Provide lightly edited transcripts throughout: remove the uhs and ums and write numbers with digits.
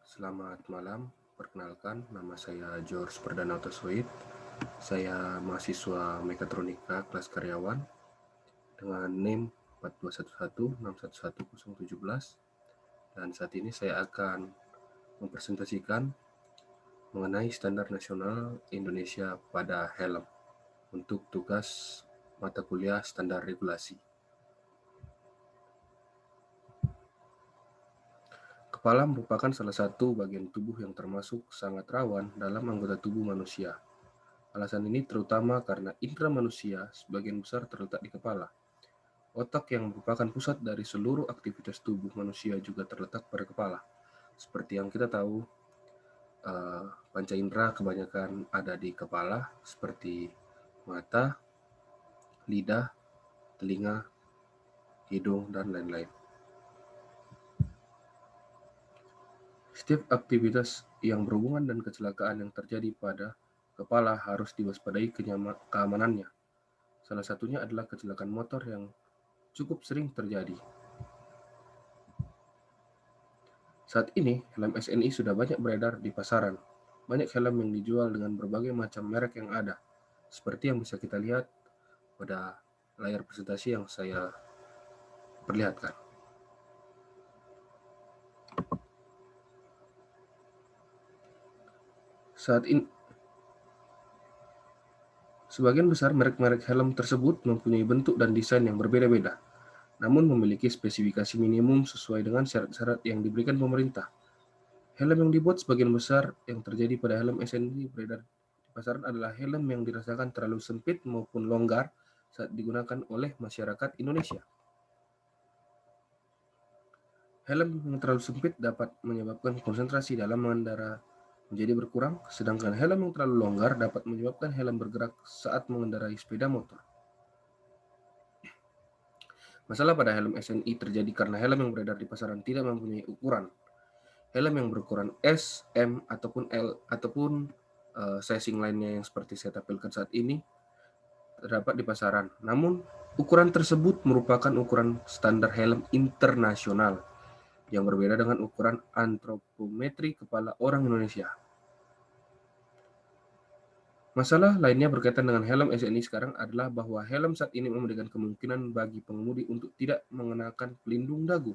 Selamat malam, perkenalkan nama saya George Perdanato Soit. Saya mahasiswa Mekatronika kelas karyawan dengan NIM 4211611017 dan saat ini saya akan mempresentasikan mengenai standar nasional Indonesia pada helm untuk tugas mata kuliah standar regulasi. Kepala merupakan salah satu bagian tubuh yang termasuk sangat rawan dalam anggota tubuh manusia. Alasan ini terutama karena indera manusia sebagian besar terletak di kepala. Otak yang merupakan pusat dari seluruh aktivitas tubuh manusia juga terletak pada kepala. Seperti yang kita tahu, panca indera kebanyakan ada di kepala, seperti mata, lidah, telinga, hidung, dan lain-lain. Setiap aktivitas yang berhubungan dan kecelakaan yang terjadi pada kepala harus diwaspadai keamanannya. Salah satunya adalah kecelakaan motor yang cukup sering terjadi. Saat ini, helm SNI sudah banyak beredar di pasaran. Banyak helm yang dijual dengan berbagai macam merek yang ada, seperti yang bisa kita lihat pada layar presentasi yang saya perlihatkan. Saat ini, sebagian besar merek-merek helm tersebut mempunyai bentuk dan desain yang berbeda-beda, namun memiliki spesifikasi minimum sesuai dengan syarat-syarat yang diberikan pemerintah. Helm yang dibuat sebagian besar yang terjadi pada helm SNI beredar di pasaran adalah helm yang dirasakan terlalu sempit maupun longgar saat digunakan oleh masyarakat Indonesia. Helm yang terlalu sempit dapat menyebabkan konsentrasi dalam mengendara menjadi berkurang, sedangkan helm yang terlalu longgar dapat menyebabkan helm bergerak saat mengendarai sepeda motor. Masalah pada helm SNI terjadi karena helm yang beredar di pasaran tidak mempunyai ukuran. Helm yang berukuran S, M, ataupun L, ataupun sizing lainnya yang seperti saya tampilkan saat ini terdapat di pasaran. Namun, ukuran tersebut merupakan ukuran standar helm internasional yang berbeda dengan ukuran antropometri kepala orang Indonesia. Masalah lainnya berkaitan dengan helm SNI sekarang adalah bahwa helm saat ini memberikan kemungkinan bagi pengemudi untuk tidak mengenakan pelindung dagu.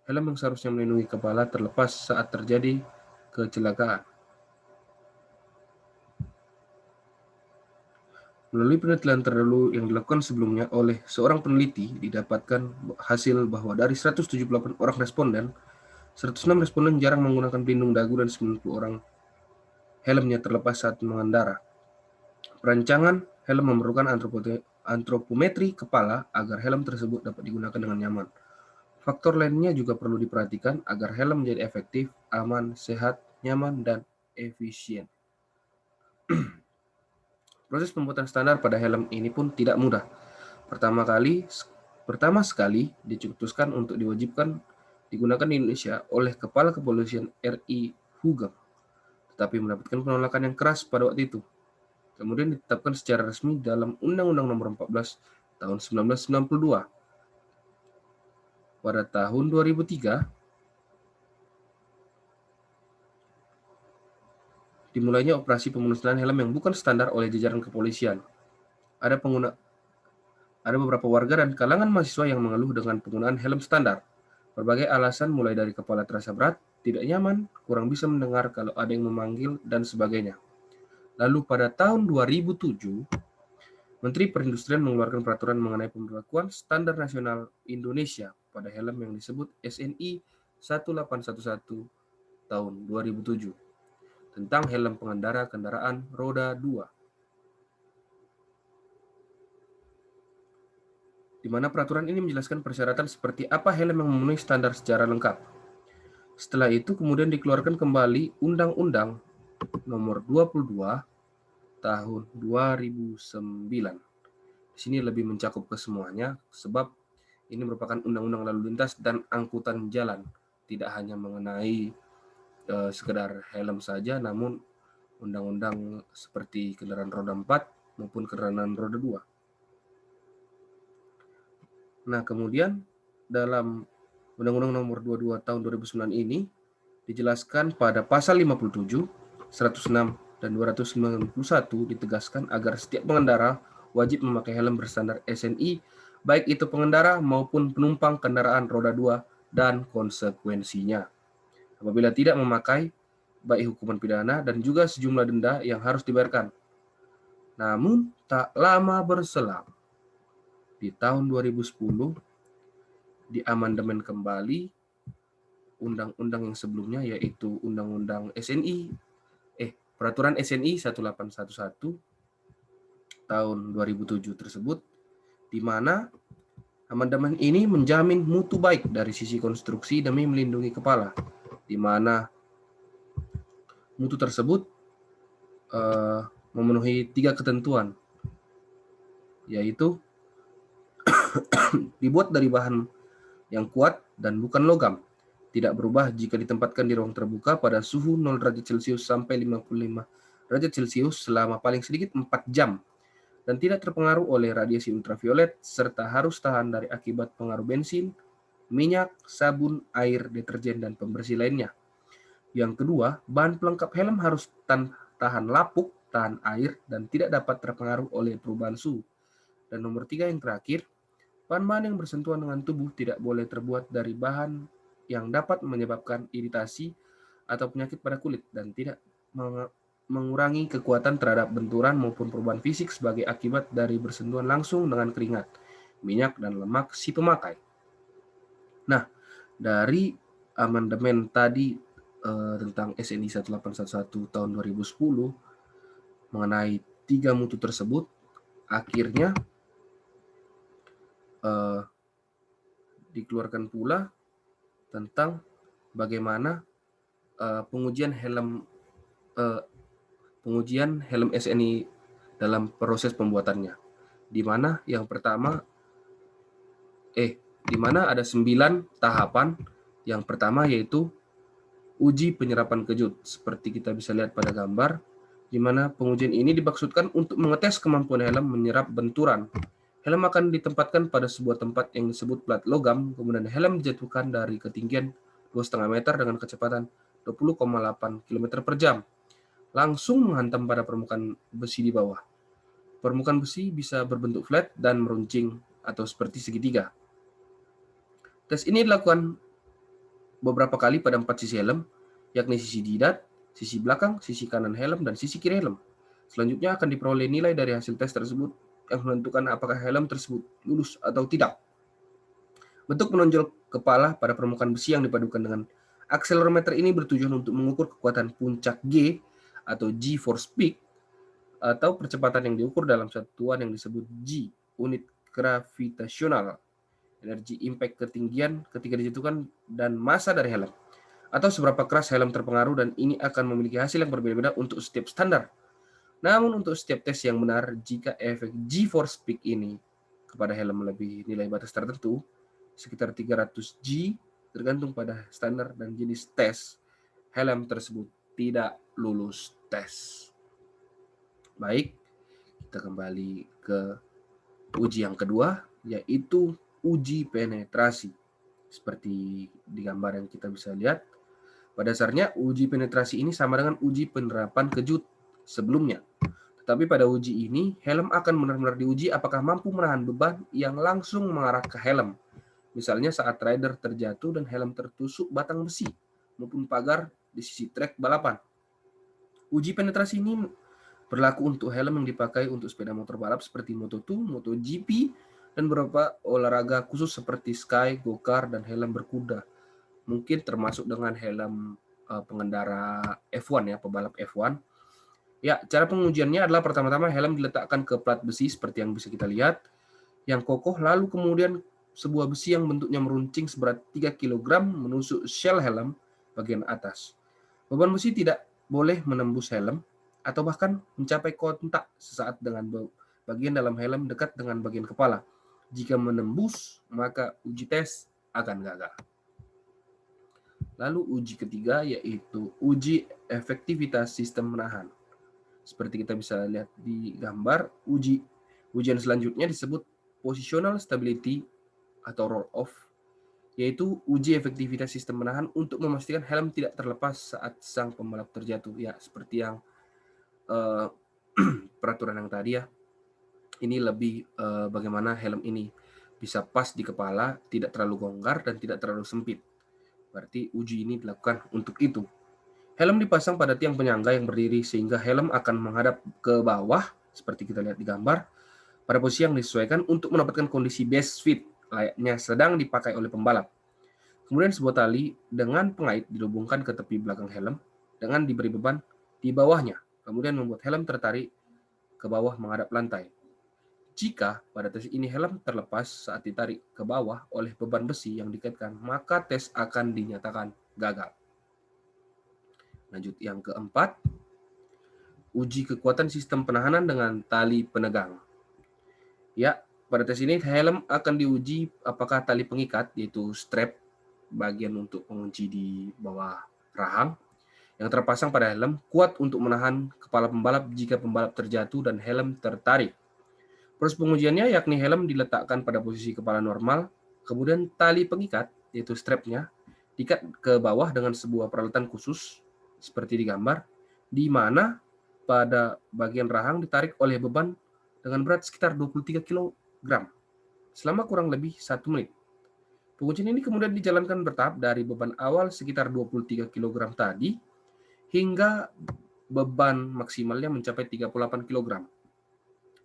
Helm yang seharusnya melindungi kepala terlepas saat terjadi kecelakaan. Melalui penelitian terdahulu yang dilakukan sebelumnya oleh seorang peneliti, didapatkan hasil bahwa dari 178 orang responden, 106 responden jarang menggunakan pelindung dagu dan 90 orang helmnya terlepas saat mengendara. Perancangan helm memerlukan antropometri kepala agar helm tersebut dapat digunakan dengan nyaman. Faktor lainnya juga perlu diperhatikan agar helm menjadi efektif, aman, sehat, nyaman, dan efisien. Proses pembuatan standar pada helm ini pun tidak mudah. Pertama sekali dicetuskan untuk diwajibkan digunakan di Indonesia oleh Kepala Kepolisian RI Hugeng, tetapi mendapatkan penolakan yang keras pada waktu itu. Kemudian ditetapkan secara resmi dalam Undang-Undang Nomor 14 Tahun 1992. Pada tahun 2003, dimulainya operasi pemusnahan helm yang bukan standar oleh jajaran kepolisian. Ada beberapa warga dan kalangan mahasiswa yang mengeluh dengan penggunaan helm standar. Berbagai alasan mulai dari kepala terasa berat, tidak nyaman, kurang bisa mendengar kalau ada yang memanggil, dan sebagainya. Lalu pada tahun 2007, Menteri Perindustrian mengeluarkan peraturan mengenai pemberlakuan standar nasional Indonesia pada helm yang disebut SNI 1811 tahun 2007 tentang helm pengendara kendaraan roda 2. Di mana peraturan ini menjelaskan persyaratan seperti apa helm yang memenuhi standar secara lengkap. Setelah itu kemudian dikeluarkan kembali Undang-Undang Nomor 22 Tahun 2009. Di sini lebih mencakup ke semuanya sebab ini merupakan undang-undang lalu lintas dan angkutan jalan, tidak hanya mengenai sekedar helm saja, namun undang-undang seperti kendaraan roda 4 maupun kendaraan roda 2. Nah, kemudian dalam Undang-Undang Nomor 22 Tahun 2009 ini Dijelaskan pada pasal 57, 106, dan 291 ditegaskan agar setiap pengendara wajib memakai helm berstandar SNI, baik itu pengendara maupun penumpang kendaraan roda 2 dan konsekuensinya. Apabila tidak memakai, baik hukuman pidana dan juga sejumlah denda yang harus dibayarkan. Namun, tak lama berselang, di tahun 2010, diamandemen kembali undang-undang yang sebelumnya, yaitu Undang-Undang Peraturan SNI 1811 tahun 2007 tersebut, di mana amandemen ini menjamin mutu baik dari sisi konstruksi demi melindungi kepala, di mana mutu tersebut memenuhi 3 ketentuan, yaitu dibuat dari bahan yang kuat dan bukan logam, tidak berubah jika ditempatkan di ruang terbuka pada suhu 0 derajat Celcius sampai 55 derajat Celcius selama paling sedikit 4 jam, dan tidak terpengaruh oleh radiasi ultraviolet, serta harus tahan dari akibat pengaruh bensin, minyak, sabun, air, deterjen, dan pembersih lainnya. Yang kedua, bahan pelengkap helm harus tahan lapuk, tahan air, dan tidak dapat terpengaruh oleh perubahan suhu. Dan nomor 3 yang terakhir, bahan-bahan yang bersentuhan dengan tubuh tidak boleh terbuat dari bahan yang dapat menyebabkan iritasi atau penyakit pada kulit dan tidak mengurangi kekuatan terhadap benturan maupun perubahan fisik sebagai akibat dari bersentuhan langsung dengan keringat, minyak, dan lemak si pemakai. Nah, dari amandemen tadi tentang SNI 1811 tahun 2010 mengenai 3 mutu tersebut, akhirnya dikeluarkan pula tentang bagaimana pengujian helm SNI dalam proses pembuatannya, di mana yang pertama di mana ada 9 tahapan. Yang pertama yaitu uji penyerapan kejut, seperti kita bisa lihat pada gambar, di mana pengujian ini dimaksudkan untuk mengetes kemampuan helm menyerap benturan. Helm akan ditempatkan pada sebuah tempat yang disebut plat logam, kemudian helm dijatuhkan dari ketinggian 2,5 meter dengan kecepatan 20,8 km per jam, langsung menghantam pada permukaan besi di bawah. Permukaan besi bisa berbentuk flat dan meruncing atau seperti segitiga. Tes ini dilakukan beberapa kali pada 4 sisi helm, yakni sisi jidat, sisi belakang, sisi kanan helm, dan sisi kiri helm. Selanjutnya akan diperoleh nilai dari hasil tes tersebut yang menentukan apakah helm tersebut lulus atau tidak. Bentuk menonjol kepala pada permukaan besi yang dipadukan dengan akselerometer ini bertujuan untuk mengukur kekuatan puncak G atau G-force peak, atau percepatan yang diukur dalam satuan yang disebut G, unit gravitasional, energi impact ketinggian ketika dijatuhkan, dan massa dari helm, atau seberapa keras helm terpengaruh, dan ini akan memiliki hasil yang berbeda-beda untuk setiap standar. Namun untuk setiap tes yang benar, jika efek G-force peak ini kepada helm melebihi nilai batas tertentu, sekitar 300 G, tergantung pada standar dan jenis tes, helm tersebut tidak lulus tes. Baik, kita kembali ke uji yang kedua, yaitu uji penetrasi. Seperti di gambar yang kita bisa lihat, pada dasarnya uji penetrasi ini sama dengan uji penerapan kejut sebelumnya. Tetapi pada uji ini, helm akan benar-benar diuji apakah mampu menahan beban yang langsung mengarah ke helm. Misalnya saat rider terjatuh dan helm tertusuk batang besi maupun pagar di sisi trek balapan. Uji penetrasi ini berlaku untuk helm yang dipakai untuk sepeda motor balap seperti Moto2, MotoGP, dan beberapa olahraga khusus seperti sky, go-kart, dan helm berkuda. Mungkin termasuk dengan helm pengendara F1 ya, pebalap F1. Ya, cara pengujiannya adalah pertama-tama helm diletakkan ke plat besi seperti yang bisa kita lihat, yang kokoh, lalu kemudian sebuah besi yang bentuknya meruncing seberat 3 kg menusuk shell helm bagian atas. Beban besi tidak boleh menembus helm atau bahkan mencapai kontak sesaat dengan bagian dalam helm dekat dengan bagian kepala. Jika menembus, maka uji tes akan gagal. Lalu uji ketiga yaitu uji efektivitas sistem menahan. Seperti kita bisa lihat di gambar, ujian selanjutnya disebut positional stability atau roll off, yaitu uji efektivitas sistem penahan untuk memastikan helm tidak terlepas saat sang pembalap terjatuh. Ya, seperti yang uh, peraturan yang tadi ya, ini lebih bagaimana helm ini bisa pas di kepala, tidak terlalu longgar dan tidak terlalu sempit. Berarti uji ini dilakukan untuk itu. Helm dipasang pada tiang penyangga yang berdiri sehingga helm akan menghadap ke bawah seperti kita lihat di gambar pada posisi yang disesuaikan untuk mendapatkan kondisi base fit layaknya sedang dipakai oleh pembalap. Kemudian sebuah tali dengan pengait dihubungkan ke tepi belakang helm dengan diberi beban di bawahnya, kemudian membuat helm tertarik ke bawah menghadap lantai. Jika pada tes ini helm terlepas saat ditarik ke bawah oleh beban besi yang dikaitkan, maka tes akan dinyatakan gagal. Lanjut yang keempat, uji kekuatan sistem penahanan dengan tali penegang. Ya, pada tes ini helm akan diuji apakah tali pengikat, yaitu strap, bagian untuk pengunci di bawah rahang, yang terpasang pada helm kuat untuk menahan kepala pembalap jika pembalap terjatuh dan helm tertarik. Proses pengujiannya yakni helm diletakkan pada posisi kepala normal, kemudian tali pengikat, yaitu strapnya, diikat ke bawah dengan sebuah peralatan khusus, seperti di gambar, di mana pada bagian rahang ditarik oleh beban dengan berat sekitar 23 kg selama kurang lebih 1 menit. Pengujian ini kemudian dijalankan bertahap dari beban awal sekitar 23 kg tadi hingga beban maksimalnya mencapai 38 kg.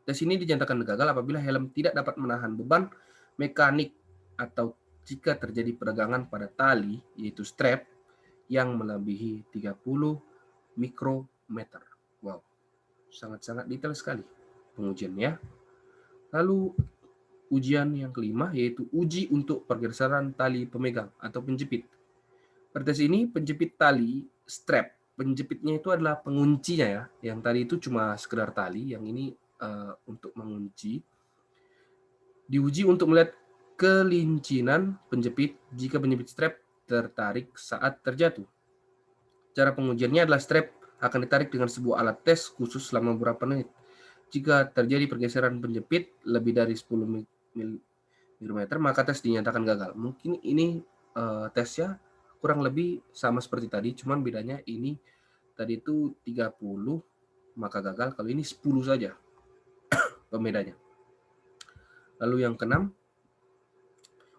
Tes ini dinyatakan gagal apabila helm tidak dapat menahan beban mekanik atau jika terjadi peregangan pada tali, yaitu strap, yang melebihi 30 mikrometer. Wow, sangat-sangat detail sekali pengujiannya. Lalu ujian yang kelima yaitu uji untuk pergeseran tali pemegang atau penjepit. Pada tes ini penjepit tali strap, penjepitnya itu adalah penguncinya ya. Yang tadi itu cuma sekedar tali, yang ini untuk mengunci. Diuji untuk melihat kelincinan penjepit jika penjepit strap tertarik saat terjatuh. Cara pengujiannya adalah strap akan ditarik dengan sebuah alat tes khusus selama beberapa menit. Jika terjadi pergeseran penjepit lebih dari 10 mm, maka tes dinyatakan gagal. Mungkin ini tesnya kurang lebih sama seperti tadi, cuman bedanya ini tadi itu 30 maka gagal, kalau ini 10 saja pembedanya. Lalu yang keenam,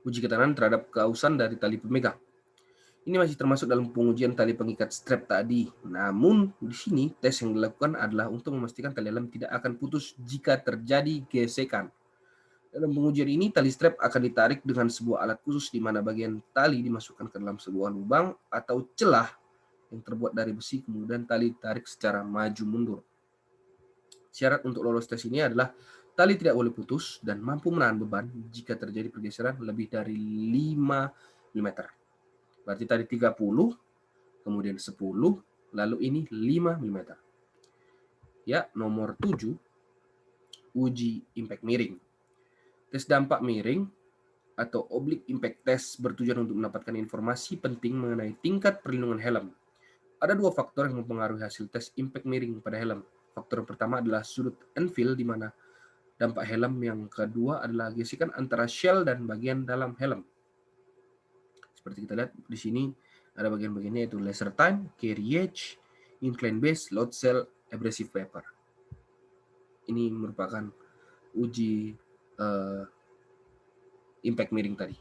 uji ketahanan terhadap keausan dari tali pemegang. Ini masih termasuk dalam pengujian tali pengikat strap tadi. Namun, di sini tes yang dilakukan adalah untuk memastikan tali helm tidak akan putus jika terjadi gesekan. Dalam pengujian ini, tali strap akan ditarik dengan sebuah alat khusus di mana bagian tali dimasukkan ke dalam sebuah lubang atau celah yang terbuat dari besi, kemudian tali ditarik secara maju mundur. Syarat untuk lolos tes ini adalah tali tidak boleh putus dan mampu menahan beban jika terjadi pergeseran lebih dari 5 mm. Berarti tadi 30, kemudian 10, lalu ini 5 mm. Ya, nomor 7, uji impact miring. Tes dampak miring atau oblique impact test bertujuan untuk mendapatkan informasi penting mengenai tingkat perlindungan helm. Ada dua faktor yang mempengaruhi hasil tes impact miring pada helm. Faktor yang pertama adalah sudut anvil, di mana dampak helm. Yang kedua adalah gesekan antara shell dan bagian dalam helm. Seperti kita lihat di sini ada bagian-bagiannya, yaitu laser time, carriage, incline base, load cell, abrasive paper. Ini merupakan uji impact miring tadi.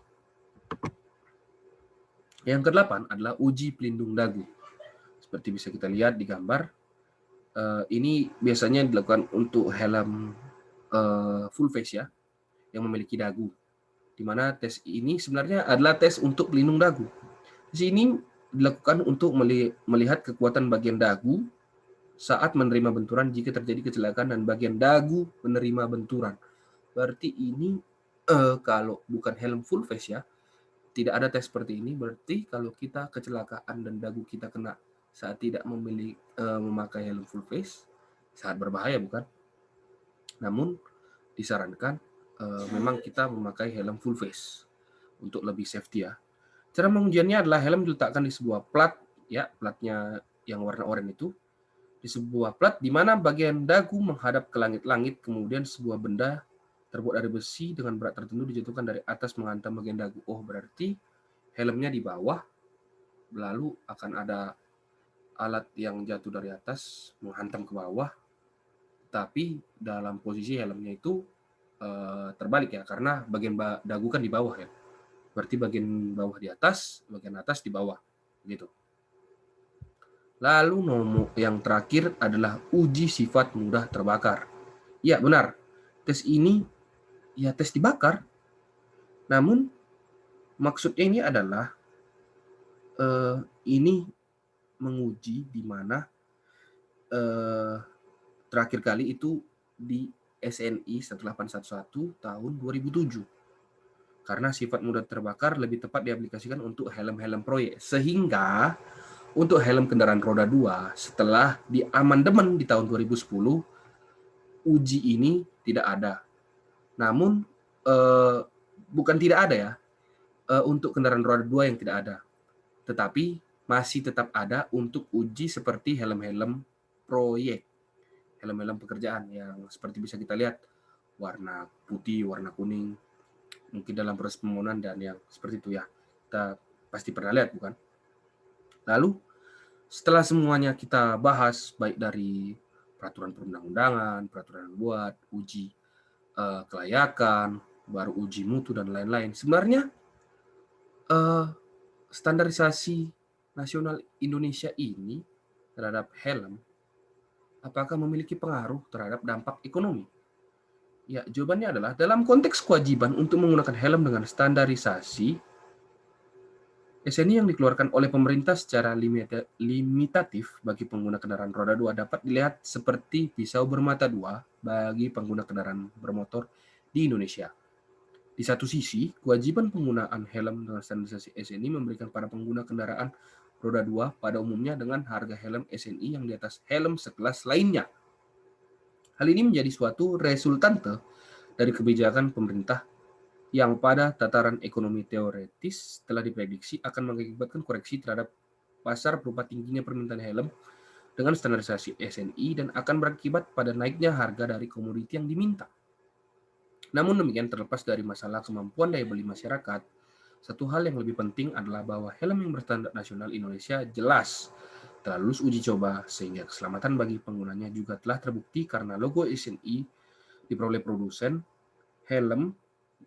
Yang kedelapan adalah uji pelindung dagu. Seperti bisa kita lihat di gambar, ini biasanya dilakukan untuk helm full face ya, yang memiliki dagu. Di mana tes ini sebenarnya adalah tes untuk pelindung dagu. Tes ini dilakukan untuk melihat kekuatan bagian dagu saat menerima benturan jika terjadi kecelakaan dan bagian dagu menerima benturan. Berarti ini kalau bukan helm full face ya, tidak ada tes seperti ini. Berarti kalau kita kecelakaan dan dagu kita kena saat tidak memakai helm full face, sangat berbahaya bukan? Namun disarankan memang kita memakai helm full face untuk lebih safety ya. Cara pengujiannya adalah helm diletakkan di sebuah plat, ya, platnya yang warna oranye itu, di sebuah plat di mana bagian dagu menghadap ke langit-langit, kemudian sebuah benda terbuat dari besi dengan berat tertentu dijatuhkan dari atas menghantam bagian dagu. Oh, berarti helmnya di bawah, lalu akan ada alat yang jatuh dari atas menghantam ke bawah, tapi dalam posisi helmnya itu terbalik ya, karena bagian dagu kan di bawah ya. Berarti bagian bawah di atas, bagian atas di bawah, gitu. Lalu nomor yang terakhir adalah uji sifat mudah terbakar. Ya benar, tes ini ya tes dibakar. Namun maksudnya ini adalah ini menguji di mana terakhir kali itu di SNI 1811 tahun 2007. Karena sifat mudah terbakar lebih tepat diaplikasikan untuk helm-helm proyek. Sehingga untuk helm kendaraan roda 2 setelah diamandemen di tahun 2010, uji ini tidak ada. Namun bukan tidak ada ya, untuk kendaraan roda 2 yang tidak ada. Tetapi masih tetap ada untuk uji seperti helm-helm proyek, helm-helm pekerjaan yang seperti bisa kita lihat warna putih, warna kuning, mungkin dalam proses pembangunan dan yang seperti itu ya. Kita pasti pernah lihat bukan? Lalu setelah semuanya kita bahas, baik dari peraturan perundang-undangan, peraturan buat, uji kelayakan, baru uji mutu dan lain-lain. Sebenarnya standarisasi nasional Indonesia ini terhadap helm apakah memiliki pengaruh terhadap dampak ekonomi? Ya, jawabannya adalah dalam konteks kewajiban untuk menggunakan helm dengan standarisasi, SNI yang dikeluarkan oleh pemerintah secara limitatif bagi pengguna kendaraan roda 2 dapat dilihat seperti pisau bermata dua bagi pengguna kendaraan bermotor di Indonesia. Di satu sisi, kewajiban penggunaan helm dengan standarisasi SNI memberikan para pengguna kendaraan roda 2 pada umumnya dengan harga helm SNI yang di atas helm sekelas lainnya. Hal ini menjadi suatu resultante dari kebijakan pemerintah yang pada tataran ekonomi teoretis telah diprediksi akan mengakibatkan koreksi terhadap pasar berupa tingginya permintaan helm dengan standarisasi SNI dan akan berakibat pada naiknya harga dari komoditi yang diminta. Namun demikian, terlepas dari masalah kemampuan daya beli masyarakat, satu hal yang lebih penting adalah bahwa helm yang berstandar nasional Indonesia jelas telah lulus uji coba sehingga keselamatan bagi penggunanya juga telah terbukti karena logo SNI diperoleh produsen helm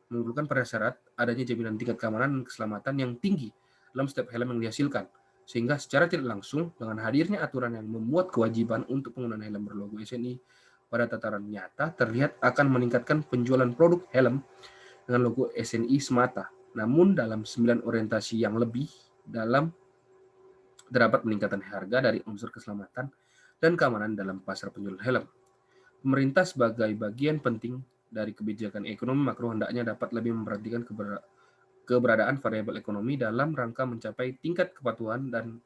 menunjukkan pada syarat adanya jaminan tingkat keamanan dan keselamatan yang tinggi dalam setiap helm yang dihasilkan. Sehingga secara tidak langsung dengan hadirnya aturan yang membuat kewajiban untuk penggunaan helm berlogo SNI pada tataran nyata terlihat akan meningkatkan penjualan produk helm dengan logo SNI semata. Namun dalam 9 orientasi yang lebih dalam terdapat peningkatan harga dari unsur keselamatan dan keamanan dalam pasar penjualan helm. Pemerintah sebagai bagian penting dari kebijakan ekonomi makro hendaknya dapat lebih memperhatikan keberadaan variabel ekonomi dalam rangka mencapai tingkat kepatuhan dan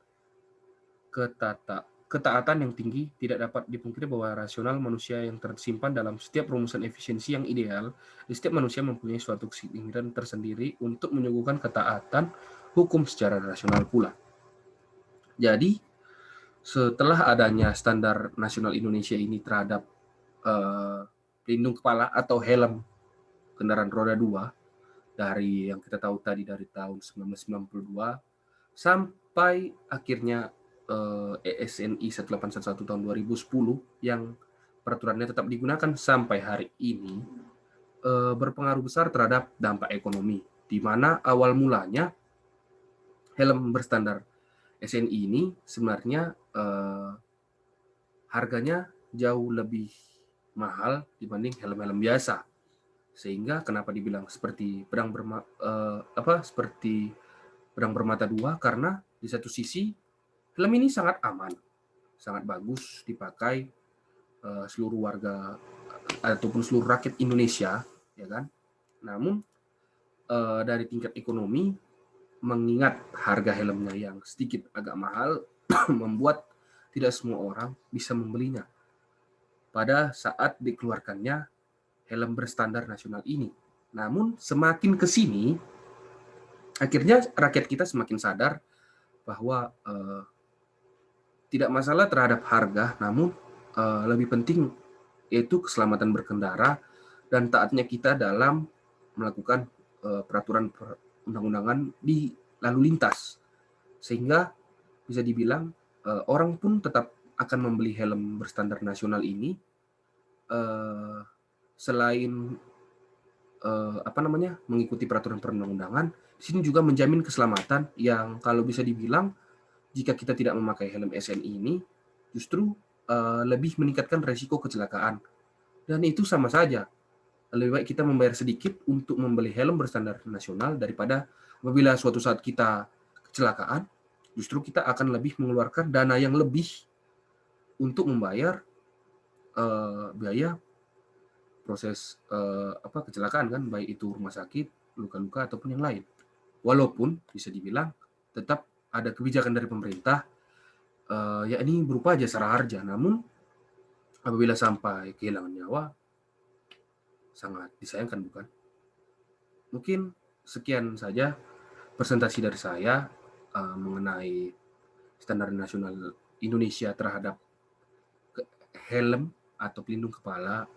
ketaatan yang tinggi. Tidak dapat dipungkiri bahwa rasional manusia yang tersimpan dalam setiap rumusan efisiensi yang ideal, di setiap manusia mempunyai suatu keinginan tersendiri untuk menyuguhkan ketaatan hukum secara rasional pula. Jadi, setelah adanya standar nasional Indonesia ini terhadap pelindung kepala atau helm kendaraan roda 2 dari yang kita tahu tadi dari tahun 1992 sampai akhirnya ESNI 1811 tahun 2010 yang peraturannya tetap digunakan sampai hari ini berpengaruh besar terhadap dampak ekonomi, di mana awal mulanya helm berstandar SNI ini sebenarnya harganya jauh lebih mahal dibanding helm-helm biasa. Sehingga kenapa dibilang seperti pedang bermata dua, karena di satu sisi film ini sangat aman, sangat bagus dipakai seluruh warga ataupun seluruh rakyat Indonesia, ya kan. Namun dari tingkat ekonomi, mengingat harga helmnya yang sedikit agak mahal, membuat tidak semua orang bisa membelinya pada saat dikeluarkannya helm berstandar nasional ini. Namun semakin ke sini, akhirnya rakyat kita semakin sadar bahwa tidak masalah terhadap harga, namun lebih penting yaitu keselamatan berkendara dan taatnya kita dalam melakukan peraturan perundang-undangan di lalu lintas, sehingga bisa dibilang orang pun tetap akan membeli helm berstandar nasional ini, eh, selain mengikuti peraturan perundang-undangan, di sini juga menjamin keselamatan yang kalau bisa dibilang jika kita tidak memakai helm SNI ini justru lebih meningkatkan resiko kecelakaan. Dan itu sama saja. Lebih baik kita membayar sedikit untuk membeli helm berstandar nasional daripada apabila suatu saat kita kecelakaan, justru kita akan lebih mengeluarkan dana yang lebih untuk membayar biaya proses kecelakaan kan, baik itu rumah sakit, luka-luka ataupun yang lain. Walaupun bisa dibilang tetap ada kebijakan dari pemerintah yakni berupa jasara harja, namun apabila sampai kehilangan nyawa sangat disayangkan, bukan? Mungkin sekian saja presentasi dari saya mengenai standar nasional Indonesia terhadap helm atau pelindung kepala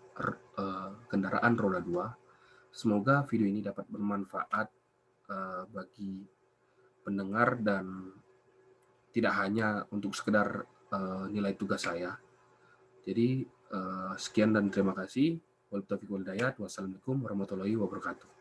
kendaraan roda 2. Semoga video ini dapat bermanfaat bagi pendengar dan tidak hanya untuk sekedar nilai tugas saya. Jadi sekian dan terima kasih. Wassalamualaikum warahmatullahi wabarakatuh.